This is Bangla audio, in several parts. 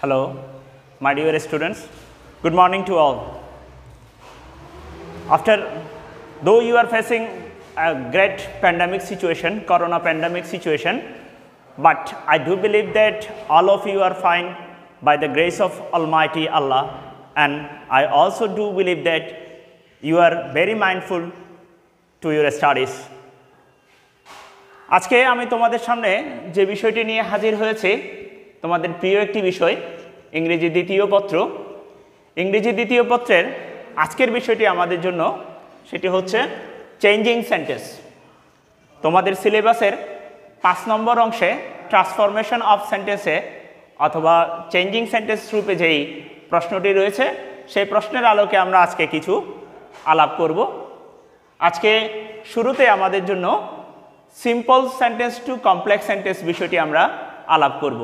Hello, my dear students. Good morning to all. Though you are facing a great pandemic situation, corona pandemic situation, but I do believe that all of you are fine by the grace of Almighty Allah, and I also do believe that you are very mindful to your studies. আজকে আমি তোমাদের সামনে যে বিষয়টি নিয়ে হাজির হয়েছে তোমাদের প্রিয় একটি বিষয় ইংরেজি দ্বিতীয় পত্র। ইংরেজি দ্বিতীয় পত্রের আজকের বিষয়টি আমাদের জন্য সেটি হচ্ছে চেঞ্জিং সেন্টেন্স। তোমাদের সিলেবাসের 5 নম্বর অংশে ট্রান্সফরমেশন অফ সেন্টেন্সে অথবা চেঞ্জিং সেন্টেন্স রূপে যেই প্রশ্নটি রয়েছে সেই প্রশ্নের আলোকে আমরা আজকে কিছু আলাপ করব। আজকে শুরুতে আমাদের জন্য simple sentence to complex sentence বিষয়টি আমরা আলাপ করব।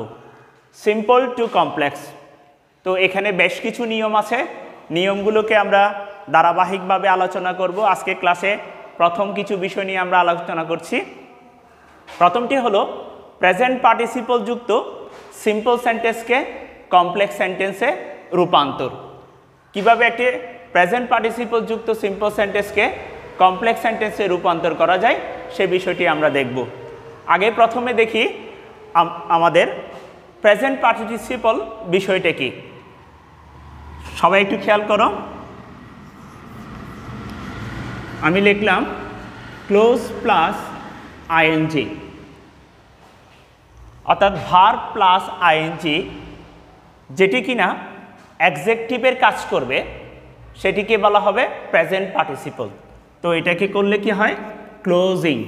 সিম্পল টু কমপ্লেক্স, তো এখানে বেশ কিছু নিয়ম আছে, নিয়মগুলোকে আমরা ধারাবাহিকভাবে আলোচনা করব। আজকে ক্লাসে প্রথম কিছু বিষয় নিয়ে আমরা আলোচনা করছি। প্রথমটি হলো প্রেজেন্ট পার্টিসিপল যুক্ত সিম্পল সেন্টেন্সকে কমপ্লেক্স সেন্টেন্সে রূপান্তর। কিভাবে একটি প্রেজেন্ট পার্টিসিপল যুক্ত সিম্পল সেন্টেন্সকে কমপ্লেক্স সেন্টেন্সে রূপান্তর করা যায় সে বিষয়টি আমরা দেখব। আগে প্রথমে দেখি আমাদের প্রেজেন্ট পার্টিসিপল বিষয়টা কি। সবাই একটু খেয়াল করো, আমি লিখলাম ক্লোজ প্লাস আইএনজি, অর্থাৎ ভার্ব প্লাস আইএনজি যেটি কিনা অ্যাডজেক্টিভের কাজ করবে সেটিকে বলা হবে প্রেজেন্ট পার্টিসিপল। তো এটাকে করলে কি হয়? ক্লোজিং।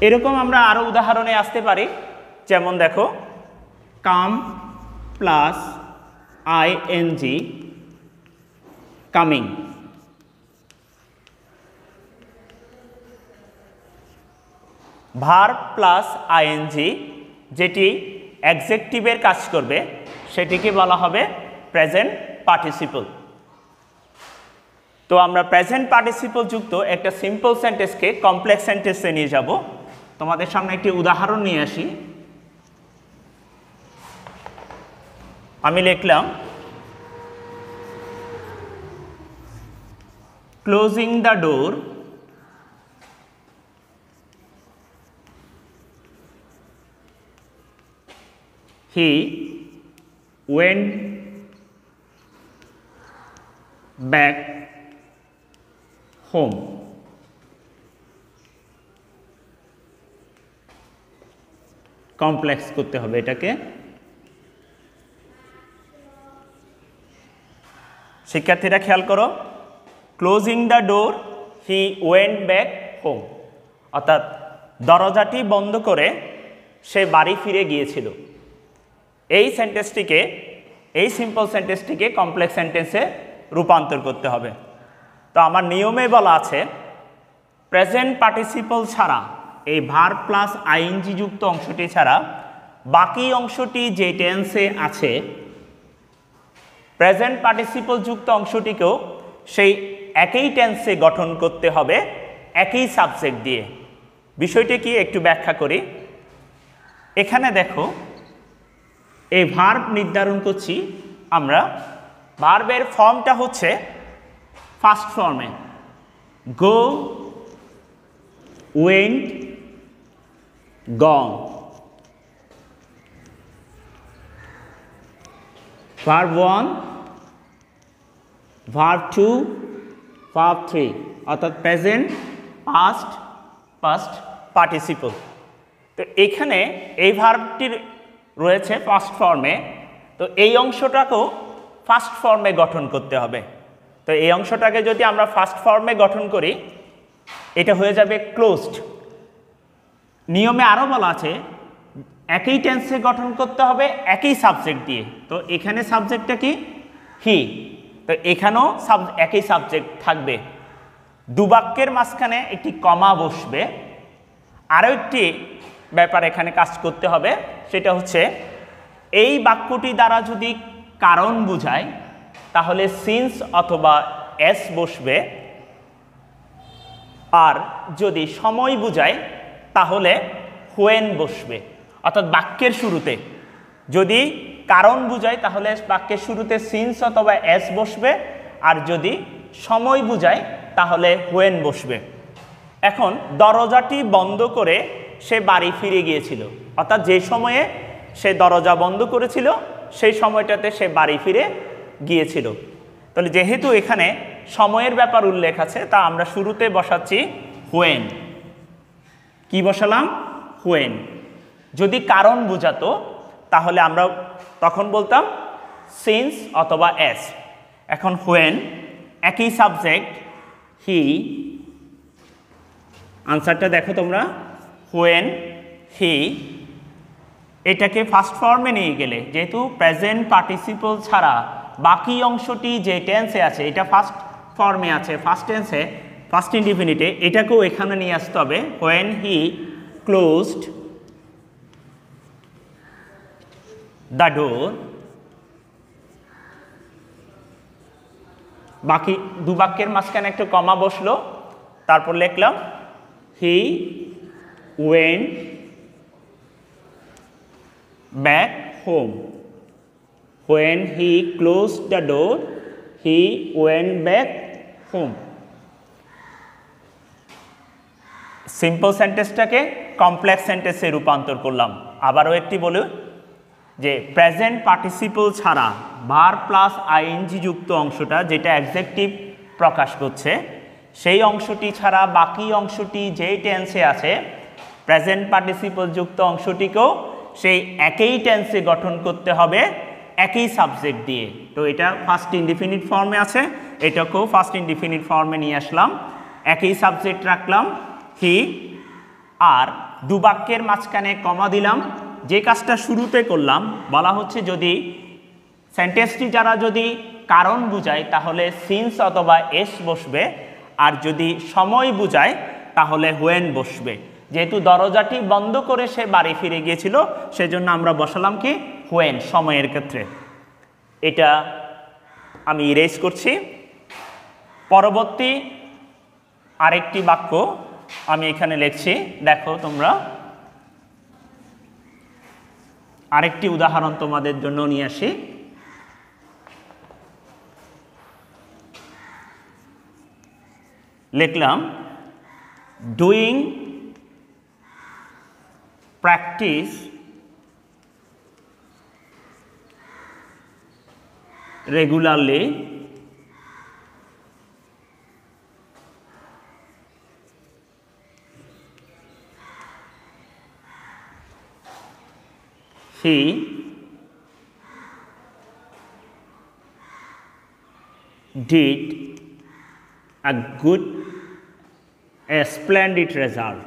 এরকম আমরা আরও উদাহরণে আসতে পারি, যেমন দেখো come plus ING coming. Verb plus ING যেটি অ্যাডজেক্টিভের কাজ করবে সেটিকে বলা হবে প্রেজেন্ট পার্টিসিপল। তো আমরা প্রেজেন্ট পার্টিসিপল যুক্ত একটা সিম্পল সেন্টেন্সকে কমপ্লেক্স সেন্টেন্সে নিয়ে যাব। তোমাদের সামনে একটি উদাহরণ নিয়ে আসি। আমি লিখলাম closing the door he went back home. Complex করতে হবে এটাকে। শিক্ষার্থীরা খেয়াল করো, closing the door he went back home, অর্থাৎ দরজাটি বন্ধ করে সে বাড়ি ফিরে গিয়েছিল। এই সেন্টেন্সটিকে, এই সিম্পল সেন্টেন্সটিকে কমপ্লেক্স সেন্টেন্সে রূপান্তর করতে হবে। তো আমার নিয়মে বলা আছে প্রেজেন্ট পার্টিসিপল ছাড়া, এই ভার্ব প্লাস আইএনজি যুক্ত অংশটি ছাড়া বাকি অংশটি যে টেন্সে আছে প্রেজেন্ট পার্টিসিপল যুক্ত অংশটিকেও সেই একই টেন্সে গঠন করতে হবে একই সাবজেক্ট দিয়ে। বিষয়টি কি একটু ব্যাখ্যা করি। এখানে দেখো এই ভার্ব নির্ধারণ করছি আমরা। ভার্বের ফর্মটা হচ্ছে ফার্স্ট ফর্মে গো, ওয়েন্ট, গন। ভার্ব 1, ভার্ব 2, ভার্ব 3, অর্থাৎ প্রেজেন্ট, পাস্ট, পাস্ট পার্টিসিপল। তো এখানে এই ভার্বটির রয়েছে ফার্স্ট ফর্মে, তো এই অংশটাকেও ফার্স্ট ফর্মে গঠন করতে হবে। তো এই অংশটাকে যদি আমরা ফার্স্ট ফর্মে গঠন করি এটা হয়ে যাবে ক্লোজড। নিয়মে আরও বলা আছে একই টেন্সে গঠন করতে হবে একই সাবজেক্ট দিয়ে। তো এখানে সাবজেক্টটা কি? হি। তো এখানেও একই সাবজেক্ট থাকবে। দুবাক্যের মাঝখানে একটি কমা বসবে। আরও একটি ব্যাপার এখানে কাজ করতে হবে, সেটা হচ্ছে এই বাক্যটি দ্বারা যদি কারণ বোঝায় তাহলে সিন্স অথবা এস বসবে, আর যদি সময় বোঝায় তাহলে হোয়েন বসবে। অর্থাৎ বাক্যের শুরুতে যদি কারণ বুঝায় তাহলে বাক্যের শুরুতে সিন্স অথবা এস বসবে, আর যদি সময় বুঝায় তাহলে হোয়েন বসবে। এখন দরজাটি বন্ধ করে সে বাড়ি ফিরে গিয়েছিল, অর্থাৎ যে সময়ে সে দরজা বন্ধ করেছিল সেই সময়টাতে সে বাড়ি ফিরে গিয়েছিল। তাহলে যেহেতু এখানে সময়ের ব্যাপার উল্লেখ আছে, তা আমরা শুরুতে বসাচ্ছি হোয়েন। কি বসালাম? হোয়েন। যদি কারণ বুঝাতো তাহলে আমরা তখন বলতাম সিন্স অথবা এস। এখন হোয়েন, একই সাবজেক্ট হি, আনসারটা দেখো তোমরা, হোয়েন হি, এটাকে ফার্স্ট ফর্মে নিয়ে গেলে যেহেতু প্রেজেন্ট পার্টিসিপল ছাড়া বাকি অংশটি যে টেন্সে আছে এটা ফার্স্ট ফর্মে আছে, ফার্স্ট টেন্সে, ফার্স্ট ইনডিফিনিটে, এটাকেও এখানে নিয়ে আসতে হবে। When he closed the door, বাকি দু বাক্যের মাঝখানে একটা কমা বসলো, তারপর লিখলাম he went back home. When he closed the door, he went back home. Simple সেন্টেন্সটাকে কমপ্লেক্স সেন্টেন্সে রূপান্তর করলাম। আবারও একটি বলি যে প্রেজেন্ট পার্টিসিপল ছাড়া ভার্ব প্লাস আইএনজি যুক্ত অংশটা যেটা অ্যাডজেক্টিভ প্রকাশ করছে, সেই অংশটি ছাড়া বাকি অংশটি যেই টেন্সে আছে প্রেজেন্ট পার্টিসিপল যুক্ত অংশটিকেও সেই একই টেন্সে গঠন করতে হবে একই সাবজেক্ট দিয়ে। তো এটা ফার্স্ট ইনডিফিনিট ফর্মে আছে, এটাকেও ফার্স্ট ইনডিফিনিট ফর্মে নিয়ে আসলাম, একই সাবজেক্ট রাখলাম হি, আর দু বাক্যের মাঝখানে কমা দিলাম। যে কাজটা শুরুতে করলাম, বলা হচ্ছে যদি সেন্টেন্সটি যারা যদি কারণ বুঝায় তাহলে সিন্স অথবা এস বসবে, আর যদি সময় বুঝায় তাহলে হোয়েন বসবে। যেহেতু দরজাটি বন্ধ করে সে বাড়ি ফিরে গিয়েছিল সেজন্য আমরা বসালাম কি হোয়েন, সময়ের ক্ষেত্রে। এটা আমি ইরেজ করছি। পরবর্তী আরেকটি বাক্য আমি এখানে লিখছি, দেখো তোমরা, আরেকটি উদাহরণ তোমাদের জন্য নিয়ে আসি। লিখলাম doing practice regularly he did a splendid result.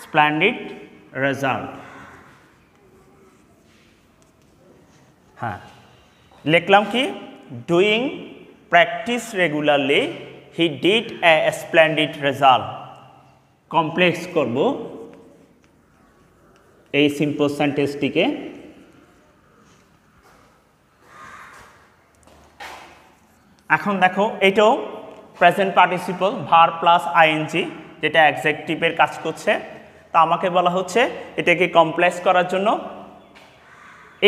Splendid result. হ্যাঁ, লিখলাম কি doing practice regularly he did a splendid result. Complex করব এই সিম্পল সেন্টেন্সটিকে। এখন দেখো এটাও present participle verb plus ING যেটা অ্যাডজেক্টিভের কাজ করছে। তা আমাকে বলা হচ্ছে এটাকে কমপ্লেক্স করার জন্য।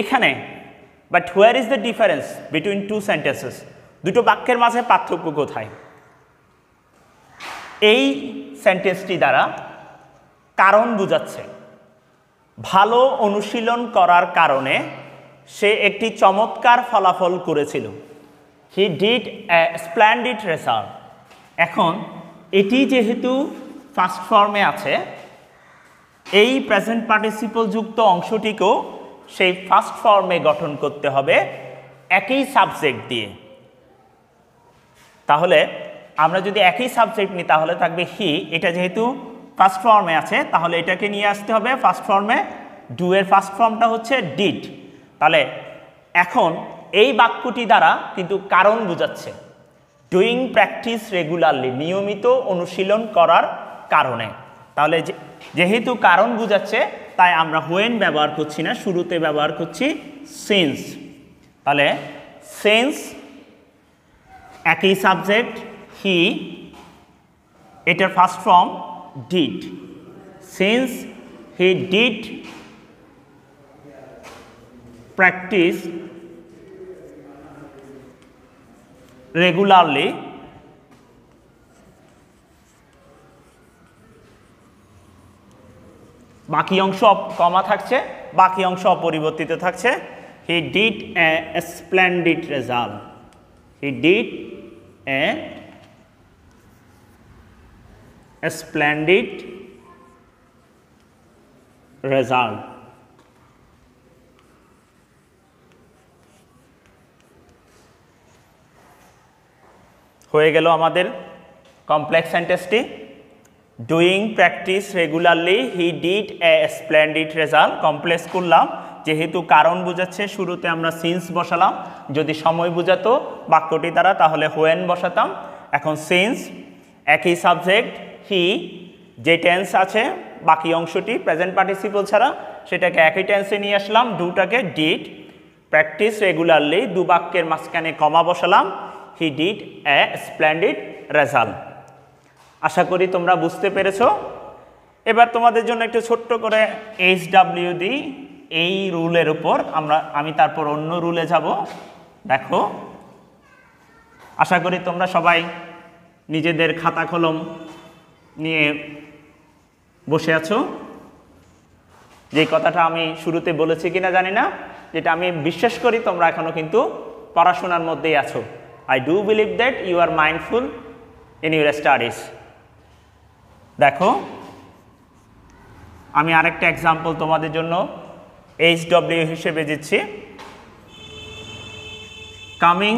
এখানে but where is the difference between two sentences, দুটো বাক্যের মাঝে পার্থক্য কোথায়? এই সেন্টেন্সটি দ্বারা কারণ বোঝাচ্ছে, ভালো অনুশীলন করার কারণে সে একটি চমৎকার ফলাফল করেছিল। হি ডিড এ স্প্লেন্ডিড রেজাল্ট। এখন এটি যেহেতু ফার্স্ট ফর্মে আছে, এই প্রেজেন্ট পার্টিসিপল যুক্ত অংশটিকেও সেই ফার্স্ট ফর্মে গঠন করতে হবে একই সাবজেক্ট দিয়ে। তাহলে আমরা যদি একই সাবজেক্ট নিই তাহলে থাকবে হি, এটা যেহেতু ফার্স্ট ফর্মে আছে তাহলে এটাকে নিয়ে আসতে হবে ফার্স্ট ফর্মে। ডু এর ফার্স্ট ফর্মটা হচ্ছে ডিড। তাহলে এখন এই বাক্যটি দ্বারা কিন্তু কারণ বোঝাচ্ছে, ডুইং প্র্যাকটিস রেগুলারলি, নিয়মিত অনুশীলন করার কারণে। তাহলে যেহেতু কারণ বোঝাচ্ছে তাই আমরা হোয়েন ব্যবহার করছি না, শুরুতে ব্যবহার করছি সিন্স। তাহলে সিন্স একই সাবজেক্ট হি, এটার first form did. Since he did practice regularly বাকি অংশ কমা থাকছে, বাকি অংশ অপরিবর্তিত থাকছে। he did a splendid result, he did a splendid result। হয়ে গেল আমাদের কমপ্লেক্স সেন্টেন্সটি। Doing practice regularly he did a splendid result. Complex করলাম যেহেতু কারণ বোঝাচ্ছে, শুরুতে আমরা সিন্স বসালাম। যদি সময় বোঝাতো বাক্যটি দ্বারা তাহলে হোয়েন বসাতাম। এখন সিন্স, একই সাবজেক্ট, হি যে টেন্স আছে বাকি অংশটি প্রেজেন্ট পার্টিসিপল ছাড়া সেটাকে একই টেন্সে নিয়ে আসলাম, ডুটাকে ডিড। প্র্যাকটিস রেগুলারলি, দু বাক্যের মাঝখানে কমা বসালাম, he did a splendid result. আশা করি তোমরা বুঝতে পেরেছো। এবার তোমাদের জন্য একটু ছোট্ট করে HW দিই এই রুলের উপর, আমি তারপর অন্য রুলে যাব। দেখো, আশা করি তোমরা সবাই নিজেদের খাতা কলম নিয়ে বসে আছো। যে কথাটা আমি শুরুতে বলেছি কিনা জানি না, যেটা আমি বিশ্বাস করি তোমরা এখনো কিন্তু পড়াশোনার মধ্যেই আছো। I do believe that you are mindful in your studies. দেখো, আমি আরেকটা এক্সাম্পল তোমাদের জন্য HW হিসেবে দিচ্ছি। Coming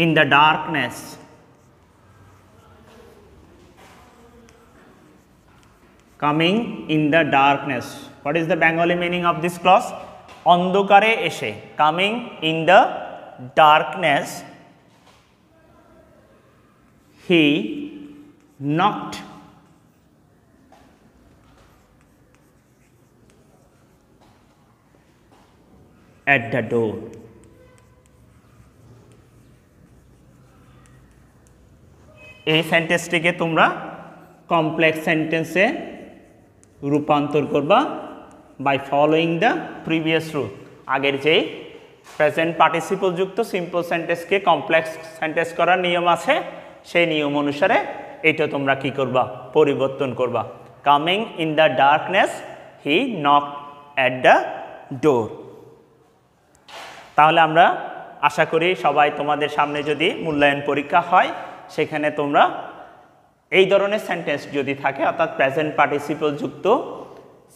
in the darkness, coming in the darkness. What is the Bengali meaning of this clause? অন্ধকারে এসে, coming in the darkness, he knocked at the door. এই সেন্টেন্সটিকে তোমরা কমপ্লেক্স সেন্টেন্সে রূপান্তর করবা by following the previous rule. আগের যেই প্রেজেন্ট পার্টিসিপল যুক্ত সিম্পল সেন্টেন্সকে কমপ্লেক্স সেন্টেন্স করার নিয়ম আছে, সেই নিয়ম অনুসারে এটা তোমরা কি করবা? পরিবর্তন করবা। Coming in the darkness, he knocked at the door. তাহলে আমরা আশা করি সবাই তোমাদের সামনে যদি মূল্যায়ন পরীক্ষা হয় সেখানে তোমরা এই ধরনের সেন্টেন্স যদি থাকে, অর্থাৎ প্রেজেন্ট পার্টিসিপল যুক্ত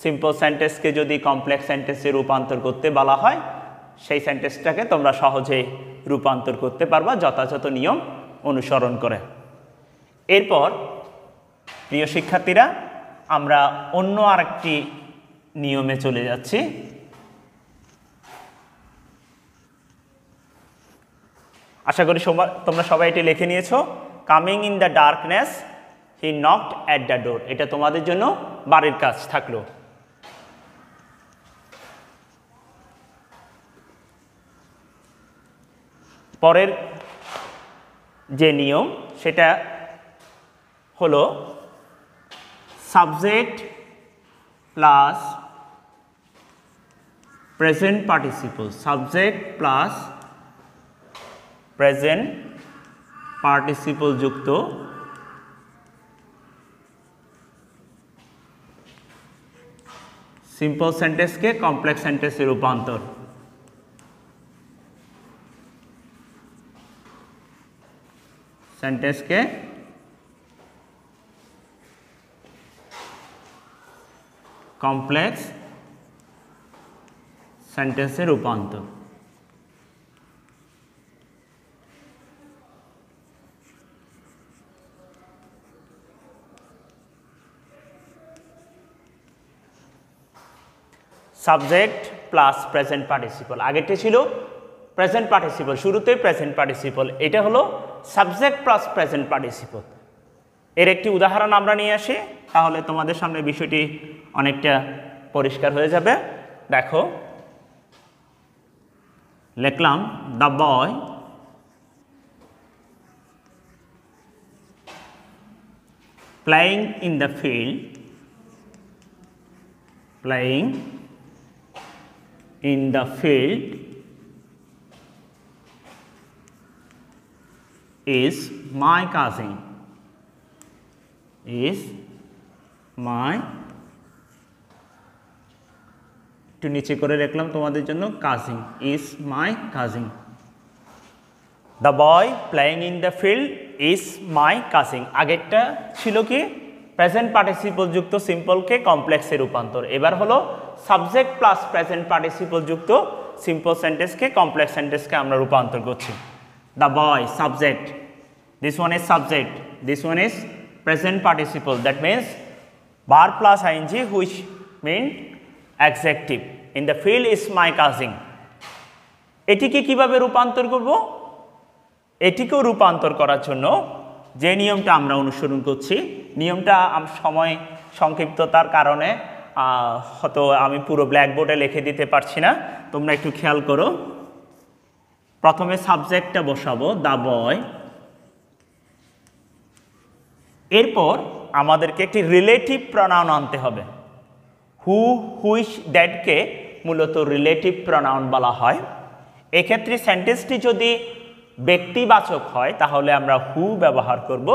সিম্পল সেন্টেন্সকে যদি কমপ্লেক্স সেন্টেন্সে রূপান্তর করতে বলা হয়, সেই সেন্টেন্সটাকে তোমরা সহজেই রূপান্তর করতে পারবা যথাযথ নিয়ম অনুসরণ করে। এরপর প্রিয় শিক্ষার্থীরা, আমরা অন্য আরেকটি নিয়মে চলে যাচ্ছি। আশা করি তোমরা সবাই এটি লিখে নিয়েছো। Coming in the darkness, he knocked at the door. এটা তোমাদের জন্য বাড়ির কাজ থাকলো। পরের যে নিয়ম সেটা হলো subject plus present participle, subject plus present participle যুক্ত সিম্পল সেন্টেন্সকে কমপ্লেক্স সেন্টেন্সে রূপান্তর। সেন্টেন্সকে কমপ্লেক্স সেন্টেন্সে রূপান্তর। Subject plus present participle. আগেরটি ছিল প্রেজেন্ট পার্টিসিপল, শুরুতে প্রেজেন্ট পার্টিসিপল, এটা হলো সাবজেক্ট প্লাস প্রেজেন্ট পার্টিসিপল। এর একটি উদাহরণ আমরা নিয়ে আসি, তাহলে তোমাদের সামনে বিষয়টি অনেকটা পরিষ্কার হয়ে যাবে। দেখো, লিখলাম the boy playing in the field playing in the field is my cousin, is my, একটু নিচে করে রাখলাম তোমাদের জন্য, cousin, is my cousin. The boy playing in the field is my cousin. আগেরটা ছিল কি প্রেজেন্ট পার্টিসিপল যুক্ত সিম্পলকে কমপ্লেক্সে রূপান্তর, এবার হলো সাবজেক্ট প্লাস প্রেজেন্ট পার্টিসিপল যুক্ত সিম্পল সেন্টেন্সকে কমপ্লেক্স সেন্টেন্সকে আমরা রূপান্তর করছি। The boy subject, this one is subject, this one is present participle, that means verb plus ing which mean adjective. In the field is my cousin. এটিকে কিভাবে রূপান্তর করব? এটিকেও রূপান্তর করার জন্য যে নিয়মটা আমরা অনুসরণ করছি, নিয়মটা সময় সংক্ষিপ্ততার কারণে হয়তো আমি পুরো ব্ল্যাকবোর্ডে লিখে দিতে পারছি না, তোমরা একটু খেয়াল করো। প্রথমে সাবজেক্টটা বসাবো দ্য বয়, এরপর আমাদেরকে একটি রিলেটিভ প্রনাউন আনতে হবে। হু, হুইচ, দ্যাটকে মূলত রিলেটিভ প্রনাউন বলা হয়। এক্ষেত্রে সেন্টেন্সটি যদি ব্যক্তিবাচক হয় তাহলে আমরা হু ব্যবহার করব,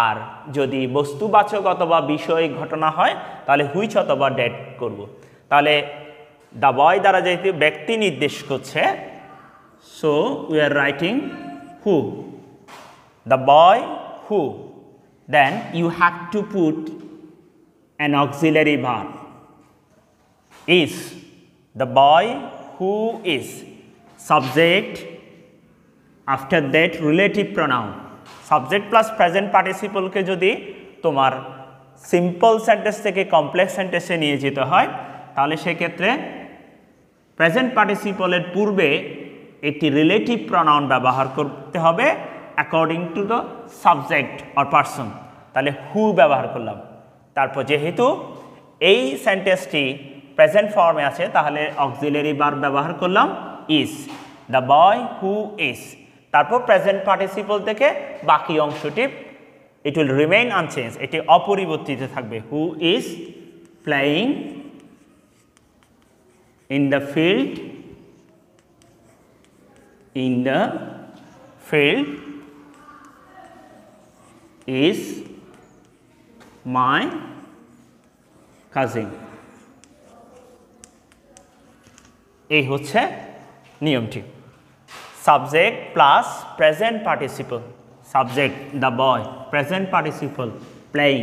আর যদি বস্তুবাচক অথবা বিষয় ঘটনা হয় তাহলে হুইচ অথবা ড্যাট করব। তাহলে দ্য বয় দ্বারা যেহেতু ব্যক্তি নির্দেশ করছে, so we are writing who, the boy who, then you have to put an auxiliary verb, is, the boy who is, subject, after that relative pronoun, subject plus present participle কে যদি তোমার সিম্পল সেন্টেন্স থেকে কমপ্লেক্স সেন্টেন্সে নিয়ে যেতে হয় তাহলে সেক্ষেত্রে প্রেজেন্ট পার্টিসিপলের পূর্বে একটি রিলেটিভ প্রনাউন ব্যবহার করতে হবে according to the subject or person. তাহলে হু ব্যবহার করলাম, তারপর যেহেতু এই সেন্টেন্সটি প্রেজেন্ট ফর্মে আছে তাহলে অক্সিলারি ভার্ব ব্যবহার করলাম is, the boy who is, তারপর প্রেজেন্ট পার্টিসিপল থেকে বাকি অংশটি ইট উইল রিমেইন আনচেঞ্জ, এটি অপরিবর্তিত থাকবে। Who is playing in the field, in the field is my cousin. এই হচ্ছে নিয়মটি, subject plus present participle, subject the boy, present participle playing,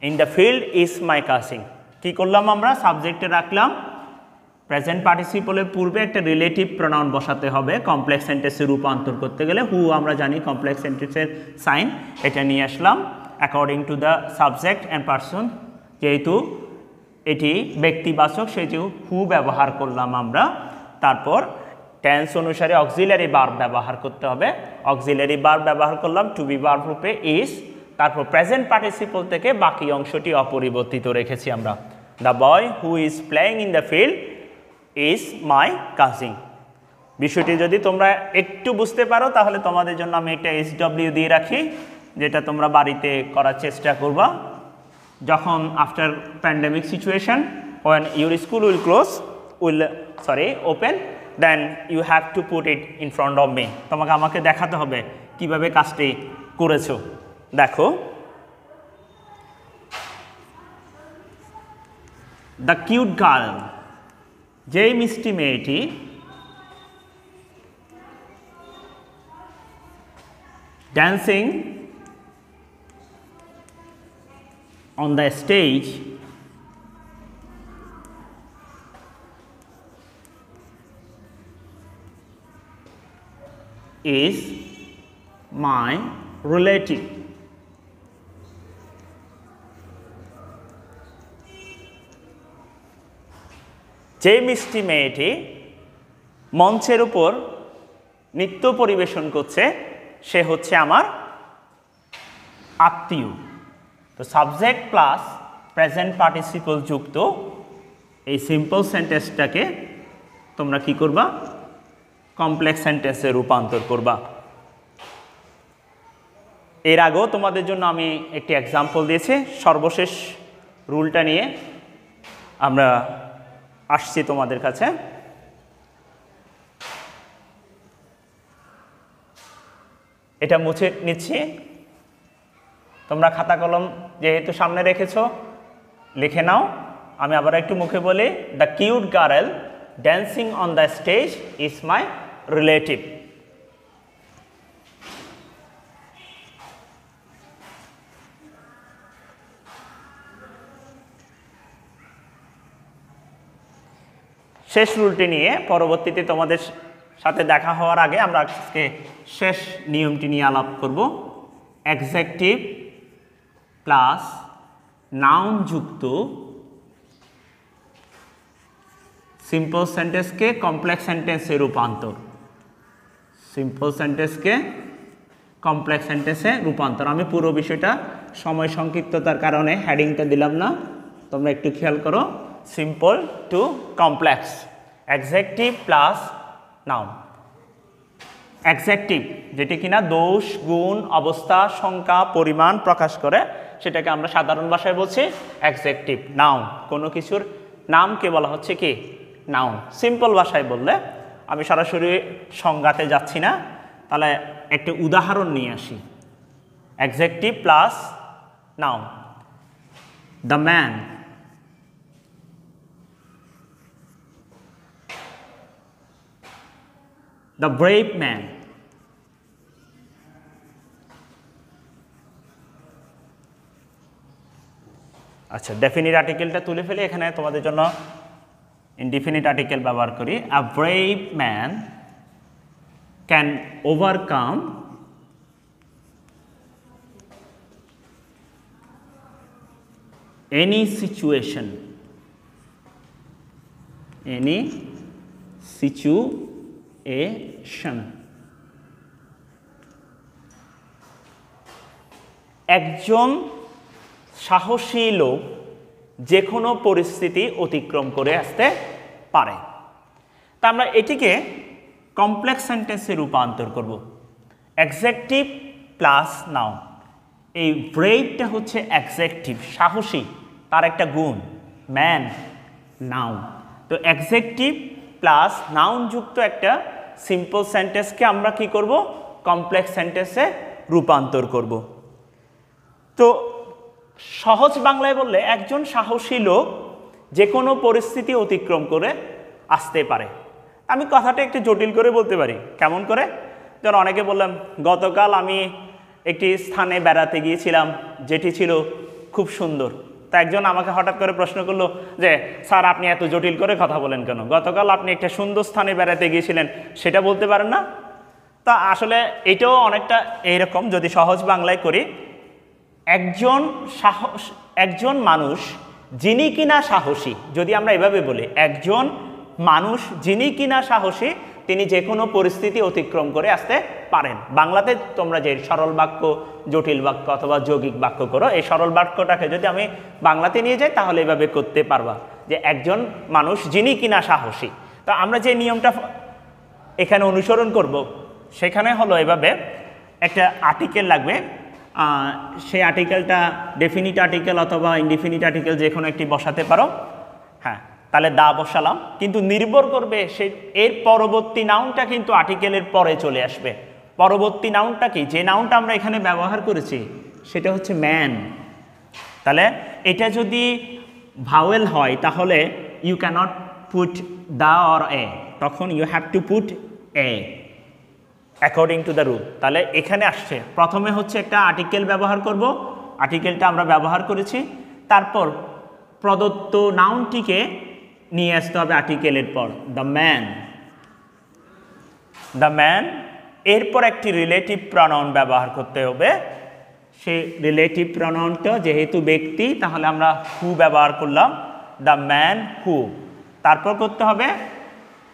in the field is my cousin. কী করলাম আমরা? সাবজেক্টে রাখলাম, প্রেজেন্ট পার্টিসিপলের পূর্বে একটা রিলেটিভ প্রনাউন বসাতে হবে কমপ্লেক্স সেন্টেন্সে রূপান্তর করতে গেলে। হু আমরা জানি কমপ্লেক্স সেন্টেন্সের সাইন, এটা নিয়ে আসলাম according to the subject and person, যেহেতু এটি ব্যক্তিবাচক সেহেতু হু ব্যবহার করলাম আমরা। তারপর টেন্স অনুসারে অক্সিলারি ভার্ব ব্যবহার করতে হবে, অক্সিলারি ভার্ব ব্যবহার করলাম টু বি ভার্ব রূপে ইজ, তারপর প্রেজেন্ট পার্টিসিপল থেকে বাকি অংশটি অপরিবর্তিত রেখেছি আমরা। The boy who is playing in the field is my cousin. বিষয়টি যদি তোমরা একটু বুঝতে পারো তাহলে তোমাদের জন্য আমি একটা SW দিয়ে রাখি, যেটা তোমরা বাড়িতে করার চেষ্টা করবা। যখন after pandemic situation, when your school will close, open, then you have to put it in front of me. তোমাকে আমাকে দেখাতে হবে কিভাবে কাজটি করেছো। দেখো, দ্য কিউট গার্ল, যেই মিষ্টি মেয়েটি dancing on the stage is my relative. যে মিষ্টি মেয়েটি মঞ্চের উপর নৃত্য পরিবেশন করছে সে হচ্ছে আমার আত্মীয়। তো সাবজেক্ট প্লাস প্রেজেন্ট পার্টিসিপল যুক্ত এই সিম্পল সেন্টেন্সটাকে তোমরা কি করবা? কমপ্লেক্স সেন্টেন্সে রূপান্তর করবা। এর আগেও তোমাদের জন্য আমি একটি এক্সাম্পল দিয়েছি সর্বশেষ রুলটা নিয়ে। আমরা আসছি তোমাদের কাছে। এটা মুছে নিচ্ছি। তোমরা খাতা কলম যেহেতু সামনে রেখেছো লিখে নাও। আমি আবার একটু মুখে বলি, the cute girl dancing on the stage is my relative. শেষ রুলটি নিয়ে পরবর্তীতে তোমাদের সাথে দেখা হওয়ার আগে আমরা আজকে শেষ নিয়মটি নিয়ে আলাপ করব। অ্যাডজেক্টিভ প্লাস নাউন যুক্ত সিম্পল সেন্টেন্সকে কমপ্লেক্স সেন্টেন্সে রূপান্তর। সিম্পল সেন্টেন্সকে কমপ্লেক্স সেন্টেন্সে রূপান্তর। আমি পুরো বিষয়টা সময় সংক্ষিপ্ততার কারণে হেডিংটা দিলাম না, তোমরা একটু খেয়াল করো। Simple to complex, adjective plus noun. Adjective যেটি কিনা দোষ, গুণ, অবস্থা, সংখ্যা, পরিমাণ প্রকাশ করে, সেটাকে আমরা সাধারণ ভাষায় বলছি অ্যাডজেক্টিভ। নাউন কোনো কিছুর নামকে বলা হচ্ছে কি নাউন। সিম্পল ভাষায় বললে, আমি সরাসরি সংজ্ঞাতে যাচ্ছি না, তাহলে একটি উদাহরণ নিয়ে আসি। Adjective plus noun. The man, the brave man, আচ্ছা ডেফিনিট আর্টিকেলটা তুলে ফেলে এখানে তোমাদের জন্য ইনডিফিনিট আর্টিকেল ব্যবহার করি। A brave man can overcome any situation, any situation. একজন সাহসী লোক যে কোনো পরিস্থিতি অতিক্রম করে আসতে পারে। তা আমরা এটিকে কমপ্লেক্স সেন্টেন্সে রূপান্তর করব। Adjective plus noun. এই ব্রেভটা হচ্ছে অ্যাডজেক্টিভ, সাহসী, তার একটা গুণ। Man noun. তো অ্যাডজেক্টিভ প্লাস নাউন যুক্ত একটা সিম্পল সেন্টেন্সকে আমরা কি করব? কমপ্লেক্স সেন্টেন্সে রূপান্তর করব। তো সহজ বাংলায় বললে, একজন সাহসী লোক যে কোনো পরিস্থিতি অতিক্রম করে আসতে পারে। আমি কথাটা একটু জটিল করে বলতে পারি। কেমন করে? যেন অনেকে বললাম, গতকাল আমি একটি স্থানে বেড়াতে গিয়েছিলাম যেটি ছিল খুব সুন্দর। তা একজন আমাকে হঠাৎ করে প্রশ্ন করলো যে, স্যার আপনি এত জটিল করে কথা বলেন কেন? গতকাল আপনি একটা সুন্দর স্থানে বেড়াতে গিয়েছিলেন, সেটা বলতে পারেন না? তা আসলে এটাও অনেকটা এইরকম, যদি সহজ বাংলায় করি। একজন মানুষ যিনি কিনা সাহসী, যদি আমরা এভাবে বলি, একজন মানুষ যিনি কিনা সাহসী, তিনি যে কোনো পরিস্থিতি অতিক্রম করে আসতে পারেন। বাংলাতে তোমরা যে সরল বাক্য, জটিল বাক্য অথবা যৌগিক বাক্য করো, এই সরল বাক্যটাকে যদি আমি বাংলাতে নিয়ে যাই তাহলে এভাবে করতে পারবা যে একজন মানুষ যিনি কিনা সাহসী। তো আমরা যে নিয়মটা এখানে অনুসরণ করব সেখানে হলো এভাবে, একটা আর্টিকেল লাগবে। সেই আর্টিকেলটা ডেফিনিট আর্টিকেল অথবা ইনডিফিনিট আর্টিকেল যে কোনো একটি বসাতে পারো। হ্যাঁ, তাহলে দা বসালাম, কিন্তু নির্ভর করবে এর পরবর্তী নাউনটা কিন্তু আর্টিকেলের পরে চলে আসবে। পরবর্তী নাউনটা কি? যে নাউনটা আমরা এখানে ব্যবহার করেছি সেটা হচ্ছে ম্যান। তাহলে এটা যদি ভাওয়েল হয় তাহলে you cannot put the or a, তখন you have to put a according to the rule. তাহলে এখানে আসছে প্রথমে হচ্ছে একটা আর্টিকেল ব্যবহার করব, আর্টিকেলটা আমরা ব্যবহার করেছি, তারপর প্রদত্ত নাউনটিকে নিয়ে আসতে হবে আর্টিকেলের পর, দ্য ম্যান। দ্য ম্যান, এরপর একটি রিলেটিভ প্রনাউন ব্যবহার করতে হবে। সেই রিলেটিভ প্রনাউনটা যেহেতু ব্যক্তি, তাহলে আমরা হু ব্যবহার করলাম, দ্য ম্যান হু। তারপর করতে হবে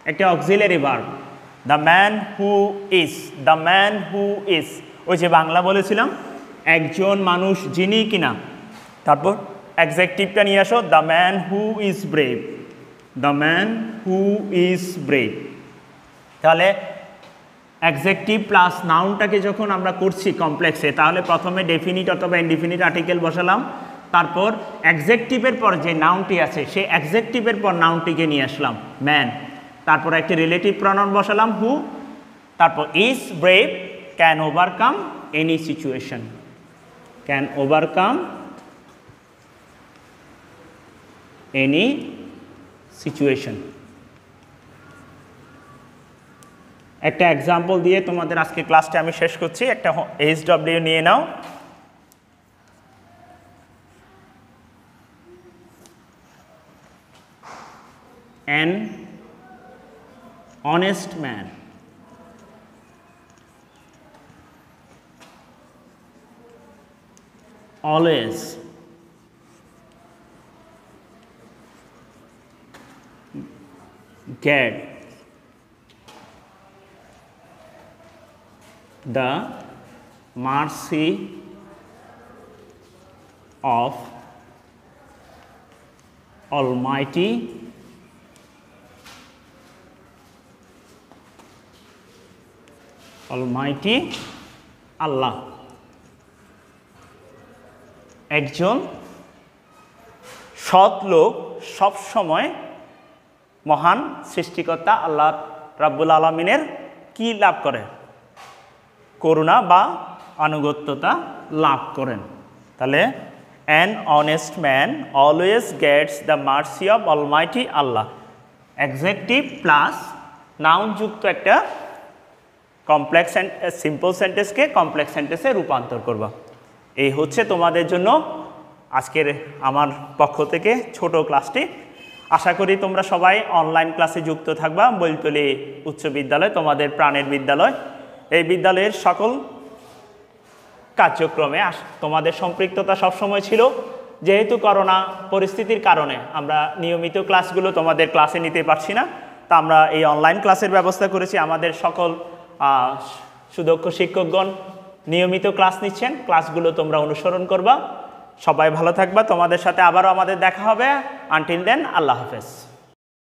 একটা auxiliary verb, the man who is. The man who is, ওই যে বাংলা বলেছিলাম একজন মানুষ যিনি কিনা, তারপর অ্যাডজেক্টিভটা নিয়ে আসো, the man who is brave. The man who is brave. তাহলে অ্যাডজেক্টিভ প্লাস নাউনটাকে যখন আমরা করছি কমপ্লেক্সে, তাহলে প্রথমে ডেফিনিট অথবা ইনডিফিনিট আর্টিকেল বসালাম, তারপর অ্যাডজেক্টিভের পর যে নাউনটি আছে সেই অ্যাডজেক্টিভের পর নাউনটিকে নিয়ে আসলাম ম্যান, তারপর একটি রিলেটিভ প্রনাউন বসালাম হু, তারপর is brave, can overcome any situation, can overcome any situation. একটা এক্সাম্পল দিয়ে তোমাদের আজকে ক্লাসটা আমি শেষ করছি। একটা HW নিয়ে নাও। An honest man always get the mercy of Almighty আল্লাহ। একজন সৎ লোক সব সময় মহান সৃষ্টিকর্তা আল্লাহ রাব্বুল আলামিনের কি লাভ করে? করুণা বা আনুগত্যতা লাভ করেন। তাহলে an honest man always gets the mercy of almighty Allah. Adjective plus noun যুক্ত একটা কমপ্লেক্স সিম্পল সেন্টেন্সকে কমপ্লেক্স সেন্টেন্সে রূপান্তর করবা। এই হচ্ছে তোমাদের জন্য আজকের আমার পক্ষ থেকে ছোট ক্লাসটি। আশা করি তোমরা সবাই অনলাইন ক্লাসে যুক্ত থাকবা। বৈলতলী উচ্চ বিদ্যালয় তোমাদের প্রাণের বিদ্যালয়। এই বিদ্যালয়ের সকল কার্যক্রমে তোমাদের সম্পৃক্ততা সবসময় ছিল। যেহেতু করোনা পরিস্থিতির কারণে আমরা নিয়মিত ক্লাসগুলো তোমাদের ক্লাসে নিতে পারছি না, তা আমরা এই অনলাইন ক্লাসের ব্যবস্থা করেছি। আমাদের সকল সুদক্ষ শিক্ষকগণ নিয়মিত ক্লাস নিচ্ছেন, ক্লাসগুলো তোমরা অনুসরণ করবা। সবাই ভালো থাকবা। তোমাদের সাথে আবারও আমাদের দেখা হবে। আনটিল দেন, আল্লাহ হাফেজ।